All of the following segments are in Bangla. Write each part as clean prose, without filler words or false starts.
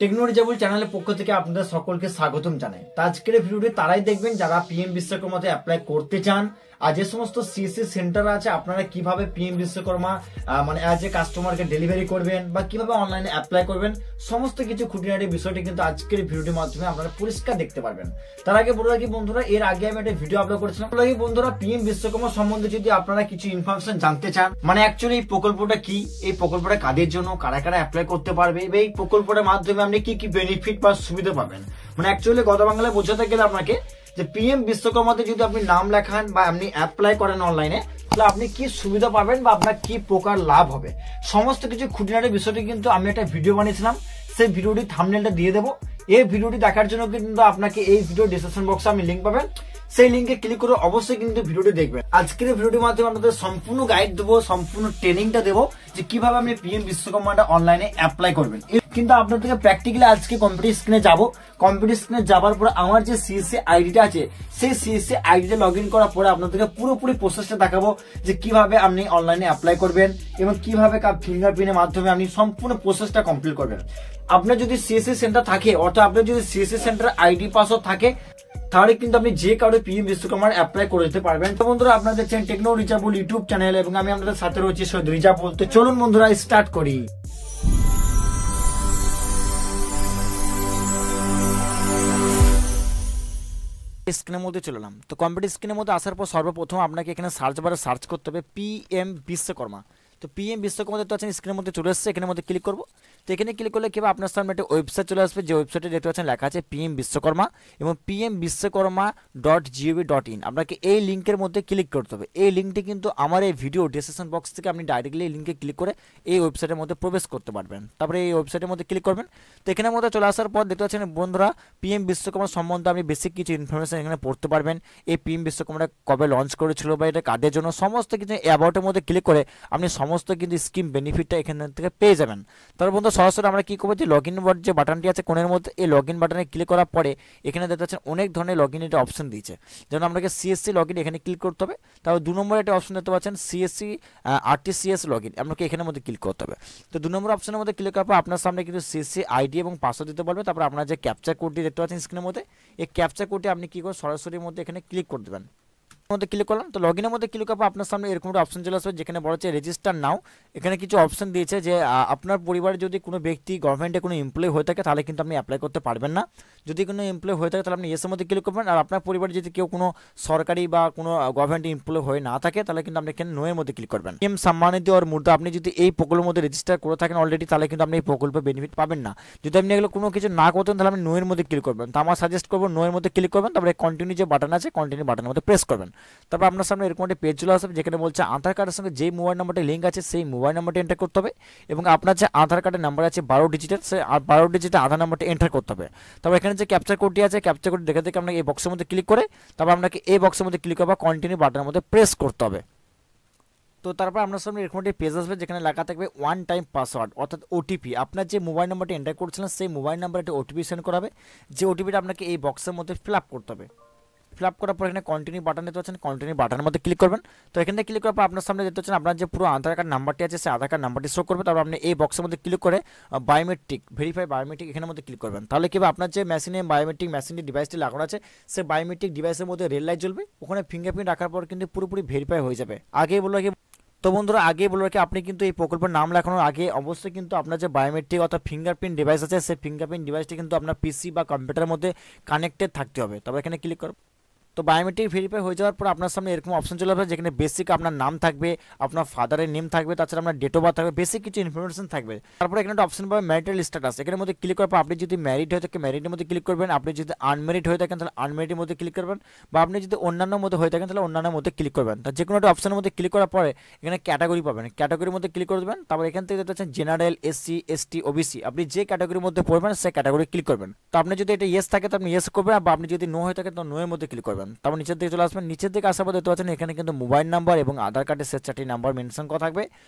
টেকনোলজিবল চ্যানেলের পক্ষ থেকে আপনাদের সকলকে স্বাগতম জানাই। আজকের ভিডিওটি তারাই দেখবেন যারা পিএম বিশ্বকর্মাতে অ্যাপ্লাই করতে চান। আর যে সমস্ত সিএসসি সেন্টার আছে আপনারা কিভাবে পিএম বিশ্বকর্মা মানে অ্যাজ এ কাস্টমারকে ডেলিভারি করবেন বা কিভাবে অনলাইনে অ্যাপ্লাই করবেন, সমস্ত কিছু খুঁটিনাটি বিষয়টি কিন্তু আজকের ভিডিওটির মাধ্যমে আপনারা পরিষ্কার দেখতে পারবেন। তার আগে বলে রাখি বন্ধুরা, এর আগে আমি একটা ভিডিও আপলোড করেছিলাম। বলে রাখি বন্ধুরা, পিএম বিশ্বকর্মা সম্বন্ধে যদি আপনারা কিছু ইনফরমেশন জানতে চান, মানে অ্যাকচুয়ালি এই প্রকল্পটা কি, এই প্রকল্পটা কাদের জন্য, কারা কারা অ্যাপ্লাই করতে পারবে, এই প্রকল্পটার মাধ্যমে আপনি কি কি বেনিফিট বা সুবিধা পাবেন, মানে অ্যাকচুয়ালি কথা বাংলায় বোঝাতে গেলে আপনাকে যে পিএম বিশ্বকর্মাতে যদি আপনি নাম লেখান বা আপনি অ্যাপ্লাই করেন অনলাইনে, তাহলে আপনি কি সুবিধা পাবেন বা আপনার কি প্রকার লাভ হবে, সমস্ত কিছু খুঁটিনাটি বিষয়টি কিন্তু আমি একটা ভিডিও বানিয়েছিলাম। সেই ভিডিওটি থাম্বনেলটা দিয়ে দেবো। এই ভিডিওটি দেখার জন্য কিন্তু আপনাকে এই ভিডিও ডেসক্রিপশন বক্সে আপনি লিঙ্ক পাবেন, সেই লিঙ্কে ক্লিক করে অবশ্যই কিন্তু ভিডিওটি দেখবেন। আজকের ভিডিওটির মাধ্যমে আপনাদের সম্পূর্ণ গাইড দেবো, সম্পূর্ণ ট্রেনিংটা দেবো যে কিভাবে আপনি পিএম বিশ্বকর্মাটা অনলাইনে অ্যাপ্লাই করবেন। কিন্তু আপনাদেরকে প্র্যাকটিক্যালি আজকে কম্পিউটার স্ক্রিনে যাবো। কম্পিউটার স্ক্রিনে যাবার পরে আমার যে সিএসসি আইডিটা আছে, সেই সিএসসি আইডিতে লগ ইন করার পরে আপনাদেরকে পুরোপুরি প্রসেসটা দেখাবো যে কিভাবে আপনি অনলাইনে অ্যাপ্লাই করবেন এবং কিভাবে ফিঙ্গারপ্রিন্টের মাধ্যমে আপনি সম্পূর্ণ প্রসেসটা কমপ্লিট করবেন। আপনার যদি সিএসসি সেন্টার থাকে, অর্থাৎ আপনার যদি সিএসসি সেন্টার আইডি পাসওয়ার্ড থাকে, তাহলে কিন্তু আপনি যে কারণে পিএম বিশ্বকর্মার অ্যাপ্লাই করে দিতে পারবেন। তো বন্ধুরা, আপনাদের চ্যানেল টেকনো রিচাবল ইউটিউব চ্যানেল এবং আমি আপনাদের সাথে রয়েছি সৈয়দ রিচাবল। তো চলুন বন্ধুরা স্টার্ট করি। স্ক্রিনের মধ্যে চলে এলাম। তো কম্পিউটার স্ক্রিনের মধ্যে আসার পর সর্বপ্রথম আপনাকে এখানে সার্চ বারে সার্চ করতে হবে পিএম বিশ্বকর্মা। তো পিএম বিশ্বকর্মা দেখতে পাচ্ছেন স্ক্রিনের মধ্যে চলে এসেছে, এখানের মধ্যে ক্লিক করবো। তো এখানে ক্লিক করলে কিভাবে আপনার সামনে একটা ওয়েবসাইট চলে আসবে, যে ওয়েবসাইটে দেখতে পাচ্ছেন লেখা আছে পিএম বিশ্বকর্মা এবং pmviশ্বকর্মা.gov.in। আপনাকে এই লিঙ্কের মধ্যে ক্লিক করতে হবে। এই লিঙ্কটি কিন্তু আমার এই ভিডিও ডেসক্রিপশন বক্স থেকে আপনি ডাইরেক্টলি এই লিঙ্কে ক্লিক করে এই ওয়েবসাইটের মধ্যে প্রবেশ করতে পারবেন। তারপরে এই ওয়েবসাইটের মধ্যে ক্লিক করবেন। তো এখানের মধ্যে চলে আসার পর দেখতে পাচ্ছেন বন্ধুরা, পিএম বিশ্বকর্মা সম্বন্ধে আপনি বেসিক কিছু ইনফরমেশন এখানে পড়তে পারবেন। এই পিএম বিশ্বকর্মাটা কবে লঞ্চ করেছিল বা এটা কাদের জন্য, সমস্ত কিছু অ্যাবাউটের মধ্যে ক্লিক করে আপনি সমস্ত কিন্তু স্কিম বেনিফিটটা এখান থেকে পেয়ে যাবেন। তারপর বন্ধু সরাসরি আমরা কি করবো, যে লগ ইন যে বাটনটি আছে কোণের মধ্যে, এই লগ ইন বাটনে ক্লিক করার পরে এখানে দেখতে পাচ্ছেন অনেক ধরনের লগ ইন অপশন দিয়েছে। যেমন আপনাকে সিএসসি লগ ইন এখানে ক্লিক করতে হবে। তারপর 2 নম্বরে একটা অপশন দেখতে পাচ্ছেন সিএসসি আরটিসিএস লগ ইন, আপনাকে এখানের মধ্যে ক্লিক করতে হবে। তো 2 নম্বর অপশনের মধ্যে ক্লিক করার পর আপনার সামনে কিন্তু সিএসসি আইডি এবং পাসওয়ার্ড দিতে পারবে। তারপর আপনার যে ক্যাপচার কোডটি দেখতে পাচ্ছেন স্ক্রিনের মধ্যে, এই ক্যাপচার কোডটি আপনি কি করে সরাসরি মধ্যে এখানে ক্লিক করে দেবেন। মধ্যে ক্লিক করলাম। তো লগ ইনের মধ্যে ক্লিক করার পর আপনার সামনে এরকম একটা অপশন চলে আসবে যেখানে বলা হচ্ছে রেজিস্টার নাও। এখানে কিছু অপশন দিয়েছে যে আপনার পরিবারে যদি কোনো ব্যক্তি গভর্নমেন্টে কোনো এমপ্লয়ি হয়ে থাকে তাহলে কিন্তু আপনি অ্যাপ্লাই করতে পারবেন না। যদি কোনো এমপ্লয়ি হয়ে থাকে তাহলে আপনি এসের মধ্যে ক্লিক করবেন। আর আপনার পরিবারে যদি কেউ কোনো সরকারি বা কোনো গভর্নমেন্ট এমপ্লয়ি হয়ে না থাকে তাহলে কিন্তু আপনি এখানে নোয়ের মধ্যে ক্লিক করবেন। পিএম সম্মানিত আর মুদ্রা, আপনি যদি এই প্রকল্পের মধ্যে রেজিস্টার করে থাকেন অলরেডি, তাহলে কিন্তু আপনি এই প্রকল্পের বেনিফিট পাবেন না। যদি আপনি এগুলো কোনো কিছু না করতেন তাহলে আপনি নোয়ের মধ্যে ক্লিক করবেন। তো আমার সাজেস্ট করবো নোয়ের মধ্যে ক্লিক করবেন। তারপরে কন্টিনিউ যে বাটন আছে, কন্টিনিউ বাটনের মধ্যে প্রেস করবেন। তারপর আপনার সামনে এরকম একটা পেজ চলে আসবে যেখানে বলছে আধার কার্ডের সঙ্গে যে মোবাইল নাম্বারটা লিঙ্ক আছে সেই মোবাইল নাম্বারটা এন্টার করতে হবে এবং আপনার যে আধার কার্ডের নাম্বার আছে 12 ডিজিটের, সেই 12 ডিজিটের আধার নাম্বারটা এন্টার করতে হবে। তারপর এখানে যে ক্যাপচার কোডটি আছে, ক্যাপচার কোড দেখে দেখে আপনাকে এই বক্সের মধ্যে ক্লিক করে তারপর আপনাকে এই বক্সের মধ্যে ক্লিক করবে, কন্টিনিউ বাটনের মধ্যে প্রেস করতে হবে। তো তারপর আপনার সামনে এরকম একটি পেজ আসবে যেখানে লেখা থাকবে ওয়ান টাইম পাসওয়ার্ড অর্থাৎ ওটিপি। আপনার যে মোবাইল নাম্বারটি এন্টার করছিলেন সেই মোবাইল নাম্বারে একটা ওটিপি সেন্ড করাবে, যে ওটিপিটা আপনাকে এই বক্সের মধ্যে ফিল আপ করতে হবে। ফিল আপ করার পর এখানে কন্টিনিউ বাটন দেখতে পাচ্ছেন, কন্টিনিউ বাটনের মধ্যে ক্লিক করবেন। তো এখানে ক্লিক করার পর আপনার সামনে দেখতে পাচ্ছেন আপনার যে পুরো আধার কার্ড নাম্বারটি আছে সেই আধার কার্ড নাম্বারটি শো করবে। তারপর আপনি এই বক্সের মধ্যে ক্লিক করে বায়োমেট্রিক ভেরিফাই বায়োমেট্রিক এখানের মধ্যে ক্লিক করবেন। তাহলে কি আপনার যে মেশিনে বায়োমেট্রিক মেশিনটি ডিভাইসটি লাগানো আছে সেই বায়োমেট্রিক ডিভাইসের মধ্যে রেল লাইট জ্বলবে, ওখানে ফিঙ্গারপ্রিন্ট রাখার পর কিন্তু পুরোপুরি ভেরিফাই হয়ে যাবে। আগেই বললো কি, তো বন্ধুরা আগেই বলে রাখি আপনি কিন্তু এই প্রকল্পের নাম লেখানোর আগে অবশ্যই কিন্তু আপনার যে বায়োমেট্রিক অর্থাৎ ফিঙ্গারপ্রিন্ট ডিভাইস আছে সেই ফিঙ্গারপ্রিন্ট ডিভাইসটি কিন্তু আপনার পিসি বা কম্পিউটারের মধ্যে কানেক্টেড থাকতে হবে। তারপর এখানে ক্লিক করব। তো বায়োমেট্রিক ভেরিফাই হয়ে যাওয়ার পর আপনার সামনে এরকম অপশন চলে আসবে যেখানে বেসিক আপনার নাম থাকবে, আপনার ফাদারের নেম থাকবে, তাছাড়া আপনার ডেট অফ বার্থ থাকবে, বেসিক কিছু ইনফরমেশন থাকবে। তারপরে এখানে একটা অপশন পাবে ম্যারিটাল স্ট্যাটাস, এখানের মধ্যে ক্লিক করার পর আপনি যদি ম্যারিড হয়ে থাকে ম্যারিডের মধ্যে ক্লিক করবেন, আপনি যদি আনম্যারিড হয়ে থাকেন তাহলে আনম্যারিডের মধ্যে ক্লিক করবেন, বা আপনি যদি অন্যান্য মধ্যে হয়ে থাকেন তাহলে অন্যান্য মধ্যে ক্লিক করবেন। তো যে কোনো একটা অপশনের মধ্যে ক্লিক করার পরে এখানে ক্যাটাগরি পাবেন, ক্যাটাগরির মধ্যে ক্লিক করে দেবেন। তারপর এখান থেকে দেখতে পাচ্ছেন জেনারেল, এসসি, এসটি, ওবিসি, আপনি যে ক্যাটাগরির মধ্যে পড়বেন সেই ক্যাটাগরি ক্লিক করবেন। তো আপনি যদি এটা ইয়েস থাকে তো আপনি ইয়েস করবেন, বা আপনি যদি নো হয়ে থাকেন তো নো এর মধ্যে ক্লিক করবেন। তারপর নিচের দিকে চলে আসবেন। নিচের দিকে আসার পর দেখতে পাচ্ছেন এখানে কিন্তু মোবাইল নাম্বার এবং আধার কার্ডের শেষ 4টি নাম্বার মেনশন করা থাকবে।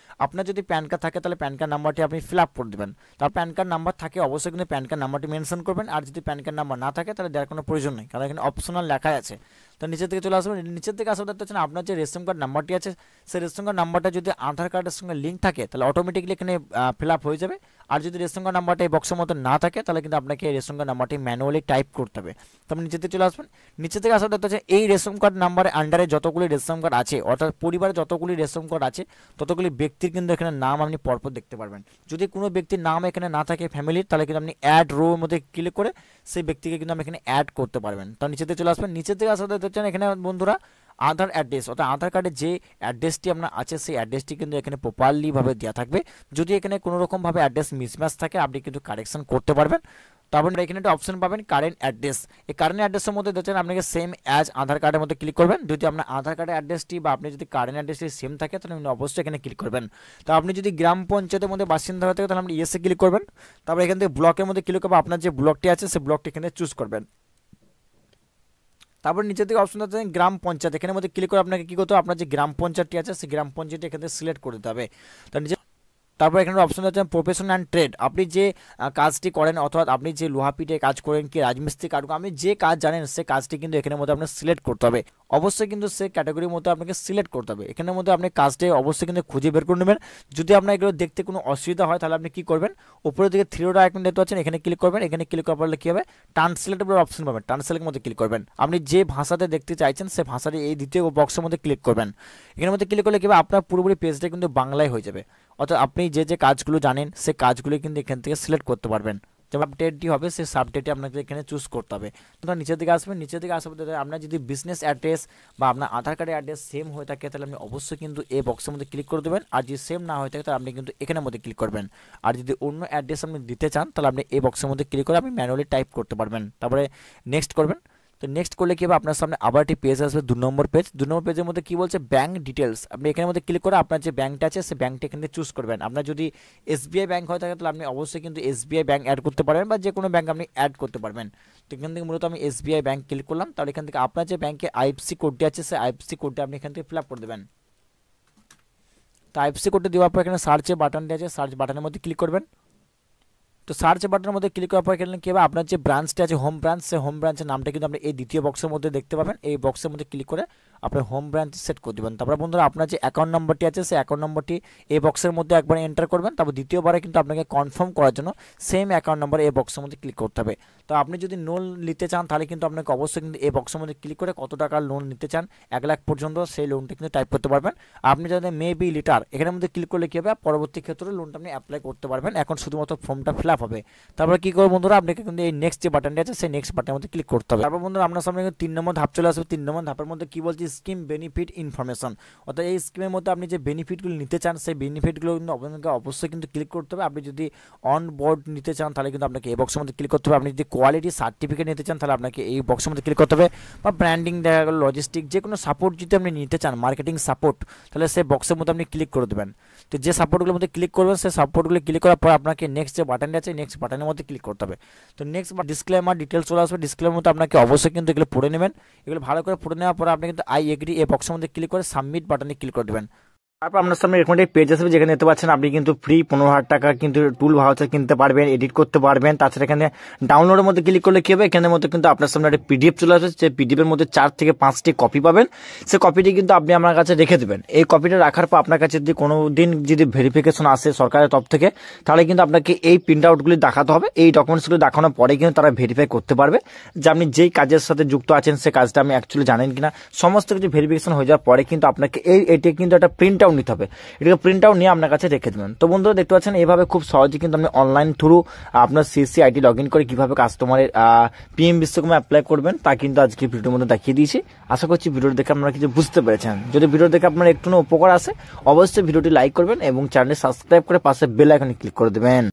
আপনার যদি প্যান কার্ড থাকে তাহলে প্যান কার্ড নাম্বারটি আপনি ফিল আপ করে দেবেন। তার প্যান কার্ড নাম্বার থাকে অবশ্যই কিন্তু প্যান কার্ড নাম্বারটি মেনশন করবেন, আর যদি প্যান কার্ড নাম্বার না থাকে তাহলে দেওয়ার কোনো প্রয়োজন নেই, কারণ এখানে অপশনাল লেখা আছে। তো নিচের দিকে চলে আসবেন। নিচের দিকে আসার দেখতে পাচ্ছেন আপনার যে রেশন কার্ড নাম্বারটি আছে সেই রেশন কার্ড নাম্বারটা যদি আধার কার্ডের সঙ্গে লিঙ্ক থাকে তাহলে অটোমেটিকলি এখানে ফিল আপ হয়ে যাবে। আর যদি রেশন কার্ড নাম্বারটা এই বক্সের মধ্যে না থাকে তাহলে কিন্তু আপনাকে এই রেশন কার্ড নাম্বারটি ম্যানুয়ালি টাইপ করতে হবে। তারপর নিচে থেকে চলে আসবেন, নিচে থেকে আসার দেখতে হচ্ছে এই রেশন কার্ড নাম্বারের আন্ডারে যতগুলি রেশন কার্ড আছে, অর্থাৎ পরিবারে যতগুলি রেশন কার্ড আছে ততগুলি ব্যক্তির কিন্তু এখানে নাম আপনি পরপর দেখতে পারবেন। যদি কোনো ব্যক্তির নাম এখানে না থাকে ফ্যামিলির, তাহলে কিন্তু আপনি অ্যাড রো এর মধ্যে ক্লিক করে সেই ব্যক্তিকে কিন্তু আপনি এখানে অ্যাড করতে পারবেন। তার নিচে থেকে চলে আসবেন, নিচে থেকে আসার দেখতে হচ্ছেন এখানে বন্ধুরা আধার অ্যাড্রেস, অর্থাৎ আধার কার্ডে যে অ্যাড্রেসটি আপনার আছে সেই অ্যাড্রেসটি কিন্তু এখানে প্রপারলিভাবে দেওয়া থাকবে। যদি এখানে কোনো রকমভাবে অ্যাড্রেস মিসম্যাচ থাকে আপনি কিন্তু কারেকশন করতে পারবেন। তারপর এখানে একটা অপশন পাবেন কারেন্ট অ্যাড্রেস। এই কারেন্ট অ্যাড্রেসের মধ্যে দেখছেন আপনাকে সেম অ্যাজ আধার কার্ডের মধ্যে ক্লিক করবেন। যদি আপনার আধার কার্ডের অ্যাড্রেসটি বা আপনি যদি কারেন্ট অ্যাড্রেসটি সেম থাকে তাহলে আপনি অবশ্যই এখানে ক্লিক করবেন। তো আপনি যদি গ্রাম পঞ্চায়েতের মধ্যে বাসিন্দা হয়ে থাকে তাহলে আপনি ইয়েসে ক্লিক করবেন। তারপর এখান থেকে ব্লকের মধ্যে ক্লিক করবেন, আপনার যে ব্লকটি আছে সেই ব্লকটি এখানে চুজ করবেন। তারপর নিচে থেকে অপশন আছে গ্রাম পঞ্চায়েত, এখানের মধ্যে ক্লিক করে আপনাকে কী করতে হবে, আপনার যে গ্রাম পঞ্চায়েতটি আছে সেই গ্রাম পঞ্চায়েতটি এখানে সিলেক্ট করে দিতে হবে। তার নিচে তারপর এখানে অপশন আছে প্রফেশন অ্যান্ড ট্রেড, আপনি যে কাজটি করেন অর্থাৎ আপনি যে লোহাপিটে কাজ করেন কি রাজমিস্ত্রি কাজ করেন, আপনি যে কাজ জানেন সে কাজটি কিন্তু এখানের মধ্যে আপনার সিলেক্ট করতে হবে। অবশ্যই কিন্তু সে ক্যাটাগরির মধ্যে আপনাকে সিলেক্ট করতে হবে। এখানের মধ্যে আপনি কাজটি অবশ্যই কিন্তু খুঁজে বের করে নেবেন। যদি আপনার এগুলো দেখতে কোনো অসুবিধা হয় তাহলে আপনি কী করবেন, উপরের দিকে থ্রি ডট আইকন দেখতে পাচ্ছেন, এখানে ক্লিক করবেন। এখানে ক্লিক করার পরে কী হবে, ট্রান্সলেটের অপশন পাবেন, ট্রান্সলেটের মধ্যে ক্লিক করবেন। আপনি যে ভাষাতে দেখতে চাইছেন সে ভাষাটি এই দ্বিতীয় বক্সের মধ্যে ক্লিক করবেন। এখানের মধ্যে ক্লিক করলে কী হবে, আপনার পুরোপুরি পেজটা কিন্তু বাংলায় হয়ে যাবে। অর্থাৎ আপনি যে যে কাজগুলো জানেন সে কাজগুলো কিন্তু এখান থেকে সিলেক্ট করতে পারবেন। যেমন আপডেটটি হবে সেই সাবডেটটি আপনাকে এখানে চুজ করতে হবে। তোমরা নিচের দিকে আসবেন, নিচের দিকে আসার পরে আপনার যদি বিজনেস অ্যাড্রেস বা আপনার আধার কার্ডের অ্যাড্রেস সেম হয়ে থাকে তাহলে আপনি অবশ্যই কিন্তু এই বক্সের মধ্যে ক্লিক করে দেবেন। আর যদি সেম না হয়ে থাকে তাহলে আপনি কিন্তু এখানের মধ্যে ক্লিক করবেন। আর যদি অন্য অ্যাড্রেস আপনি দিতে চান তাহলে আপনি এই বক্সের মধ্যে ক্লিক করে আপনি ম্যানুয়ালি টাইপ করতে পারবেন। তারপরে নেক্সট করবেন। তো নেক্সট করলে কী হবে, আপনার সামনে আবার একটি পেজ আসবে, 2 নম্বর পেজ। 2 নম্বর পেজের মধ্যে কী বলছে, ব্যাঙ্ক ডিটেলস। আপনি এখানের মধ্যে ক্লিক করে আপনার যে ব্যাঙ্কটা আছে সেই ব্যাঙ্কটা এখানে চুজ করবেন। আপনার যদি এসবিআই ব্যাঙ্ক হয়ে থাকে তাহলে আপনি অবশ্যই কিন্তু এসবিআই ব্যাঙ্ক অ্যাড করতে পারবেন বা যে কোনো ব্যাঙ্ক আপনি অ্যাড করতে পারবেন। তো এখান থেকে মূলত আমি এসবিআই ব্যাঙ্ক ক্লিক করলাম। তাহলে এখান থেকে আপনার যে ব্যাঙ্কে আইএফসি কোডটি আছে সেই আইএফসি কোডটি আপনি এখান থেকে ফিল আপ করে দেবেন। তো আইএফসি কোডটি দেওয়ার পর এখানে সার্চে বাটনটি আছে, সার্চ বাটনের মধ্যে ক্লিক করবেন। তো সার্চ বাটনের মধ্যে ক্লিক করার পর এখানে কী হবে, আপনার যে ব্রাঞ্চটা আছে হোম ব্রাঞ্চ, সেই হোম ব্রাঞ্চের নামটা কিন্তু আপনি এই দ্বিতীয় বক্সের মধ্যে দেখতে পাবেন। এই বক্সের মধ্যে ক্লিক করে আপনার হোম ব্রাঞ্চ সেট করে দেবেন। তারপর বন্ধুরা আপনার যে অ্যাকাউন্ট নম্বরটি আছে সেই অ্যাকাউন্ট নম্বরটি এই বক্সের মধ্যে একবার এন্টার করবেন। তারপর দ্বিতীয়বারে কিন্তু আপনাকে কনফার্ম করার জন্য সেম অ্যাকাউন্ট নম্বর এই বক্সের মধ্যে ক্লিক করতে হবে। তো আপনি যদি লোন নিতে চান তাহলে কিন্তু আপনাকে অবশ্যই কিন্তু এই বক্সের মধ্যে ক্লিক করে কত টাকার লোন নিতে চান 1 লাখ পর্যন্ত সেই লোনটা কিন্তু টাইপ করতে পারবেন। আপনি যদি মেবি লিটার এখানের মধ্যে ক্লিক করলে কী হবে, পরবর্তী ক্ষেত্রে লোনটা আপনি অ্যাপ্লাই করতে পারবেন। এখন শুধুমাত্র ফর্মটা ফিল আপ হবে। তারপর কী করবো বন্ধুরা, আপনাকে কিন্তু এই নেক্সট যে বাটনটি আছে সেই নেক্সট বাটনের মধ্যে ক্লিক করতে হবে। তারপর বন্ধুরা আপনার সামনে 3 নম্বর ধাপ চলে আসবে। 3 নম্বর ধাপের মধ্যে কী বলছি, স্কিম বেনিফিট ইনফরমেশন, অর্থাৎ এই স্কিমের মধ্যে আপনি যে বেনিফিটগুলো নিতে চান সেই বেনিফিটগুলো কিন্তু আপনাকে অবশ্যই কিন্তু ক্লিক করতে হবে। আপনি যদি অন বোর্ড নিতে চান তাহলে কিন্তু আপনাকে এই বক্সের মধ্যে ক্লিক করতে হবে। আপনি যদি কোয়ালিটি সার্টিফিকেট নিতে চান তাহলে আপনাকে এই বক্সের মধ্যে ক্লিক করতে হবে। বা ব্র্যান্ডিং দেখা গেল, লজিস্টিক, যে কোনো সাপোর্ট যদি আপনি নিতে চান, মার্কেটিং সাপোর্ট, তাহলে সেই বক্সের মধ্যে আপনি ক্লিক করে দেবেন। তো যে সাপোর্টগুলোর মধ্যে ক্লিক করবেন সেই সাপোর্টগুলো ক্লিক করার পর আপনাকে নেক্সট যে বাটনটা আছে নেক্সট বাটনের মধ্যে ক্লিক করতে হবে। তো নেক্সট ডিসক্লেমার ডিটেলস চলে আসবে। ডিসক্লেমার মধ্যে আপনাকে অবশ্যই কিন্তু এগুলো পড়ে নেবেন। এগুলো ভালো করে পড়ে নেওয়ার পর আপনি কিন্তু আই এগ্রি এই বক্সের মধ্যে ক্লিক করে সাবমিট বাটনে ক্লিক করে দেবেন। তারপর আপনার সামনে এরকম একটা পেজ আসবে যেখানে দেখতে পাচ্ছেন আপনি কিন্তু ফ্রি 15,000 টাকা কিন্তু টুল ভাউচার কিনতে পারবেন, এডিট করতে পারবেন। তাছাড়া এখানে ডাউনলোডের মধ্যে ক্লিক করলে কি হবে, এখানের মধ্যে কিন্তু আপনার সামনে একটা পিডিএফ চলে আসবে। যে পিডিএফ এর মধ্যে 4 থেকে 5টি কপি পাবেন। সেই কপিটি কিন্তু আপনি আমার কাছে রেখে দেবেন। এই কপিটা রাখার পর আপনার কাছে যদি কোনো দিন যদি ভেরিফিকেশন আসে সরকারের তরফ থেকে তাহলে কিন্তু আপনাকে এই প্রিন্ট আউটগুলি দেখাতে হবে। এই ডকুমেন্টসগুলি দেখানোর পরে কিন্তু তারা ভেরিফাই করতে পারবে যে আপনি যেই কাজের সাথে যুক্ত আছেন সে কাজটা আপনি অ্যাকচুয়ালি জানেন কিনা। সমস্ত কিছু ভেরিফিকেশন হয়ে যাওয়ার পরে কিন্তু আপনাকে এটি কিন্তু একটা প্রিন্ট আউট নিতে হবে। এটাকে প্রিন্ট আউট নিয়ে আপনার কাছে রেখে দেবেন। তো বন্ধুরা দেখতে পাচ্ছেন এইভাবে খুব সহজে কিন্তু আপনি অনলাইন থ্রু আপনার সিএসসি আইডি লগ ইন করে কীভাবে কাস্টমারের পিএম বিশ্বকর্মা অ্যাপ্লাই করবেন তা কিন্তু আজকে ভিডিওর মধ্যে দেখিয়ে দিয়েছি। আশা করছি ভিডিওটি দেখে আপনারা কিছু বুঝতে পেরেছেন। যদি ভিডিও দেখে আপনার একটু উপকার আসে অবশ্যই ভিডিওটি লাইক করবেন এবং চ্যানেলটি সাবস্ক্রাইব করে পাশে বেল আইকনে ক্লিক করে দেবেন।